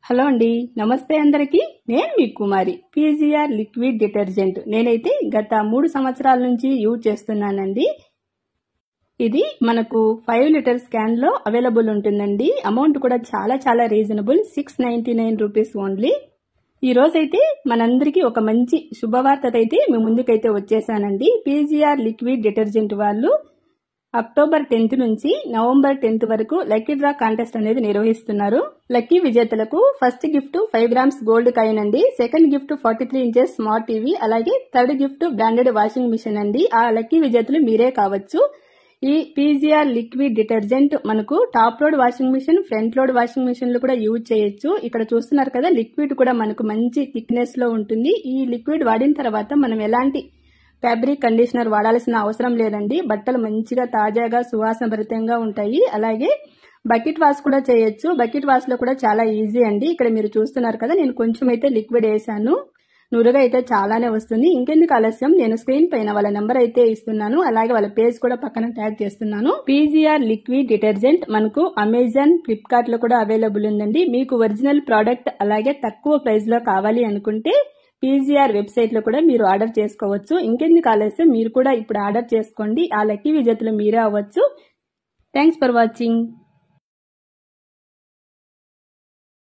Hello అండి, నమస్తే అందరికి. నేను మీ కుమారి. పీజీఆర్ లిక్విడ్ డిటర్జెంట్ నేనైతే గత 3 సంవత్సరాల నుంచి యూజ్ చేస్తున్నానండి. ఇది మనకు 5 లీటర్స్ క్యాన్ లో అవైలబుల్ ఉంటుందండి. అమౌంట్ కూడా చాలా చాలా రీజనబుల్, 699 రూపీస్ ఓన్లీ. ఈ రోజైతే మనందరికీ ఒక మంచి శుభవార్త అయితే మీ ముందుకైతే వచ్చేసానండి. పీజీఆర్ లిక్విడ్ డిటర్జెంట్ వాళ్ళు అక్టోబర్ 10th నుంచి నవంబర్ 10th వరకు లక్కీ డ్రా కాంటెస్ట్ అనేది నిర్వహిస్తున్నారు. లక్కీ విజేతలకు first gift 5 grams gold coin అండి, second gift 43 inches smart TV, అలాగే third gift branded washing machine అండి. ఆ లక్కీ విజేతలు మీరే కావచ్చు. ఈ పీజీఆర్ లిక్విడ్ డిటర్జెంట్ మనకు top load washing machine, front load washing మిషన్లు కూడా యూజ్ చేయొచ్చు. ఇక్కడ చూస్తున్నారు కదా, లిక్విడ్ కూడా మనకు మంచి థిక్నెస్ లో ఉంటుంది. ఈ లిక్విడ్ వాడిన తర్వాత మనం ఎలాంటి ఫ్యాబ్రిక్ కండిషనర్ వాడాల్సిన అవసరం లేదండి. బట్టలు మంచిగా తాజాగా సువాసనభరితంగా ఉంటాయి. అలాగే బకెట్ వాష్ కూడా చేయొచ్చు. బకెట్ వాష్ లో కూడా చాలా ఈజీ అండి. ఇక్కడ మీరు చూస్తున్నారు కదా, నేను కొంచెం అయితే లిక్విడ్ వేసాను. నురుగా అయితే చాలానే వస్తుంది. ఇంకెందుకు ఆలస్యం, నేను స్క్రీన్ పైన వాళ్ళ నెంబర్ అయితే ఇస్తున్నాను, అలాగే వాళ్ళ పేజ్ కూడా పక్కన ట్యాగ్ చేస్తున్నాను. పీజీఆర్ లిక్విడ్ డిటర్జెంట్ మనకు అమెజాన్, ఫ్లిప్కార్ట్ లో కూడా అవైలబుల్ ఉందండి. మీకు ఒరిజినల్ ప్రోడక్ట్ అలాగే తక్కువ ప్రైస్ లో కావాలి అనుకుంటే పీజీఆర్ వెబ్సైట్ లో కూడా మీరు ఆర్డర్ చేసుకోవచ్చు. ఇంకెందుకు ఆలస్యం, మీరు కూడా ఇప్పుడు ఆర్డర్ చేసుకోండి. ఆ లక్కీ విజేతలు మీరే అవ్వచ్చు. Thanks for watching.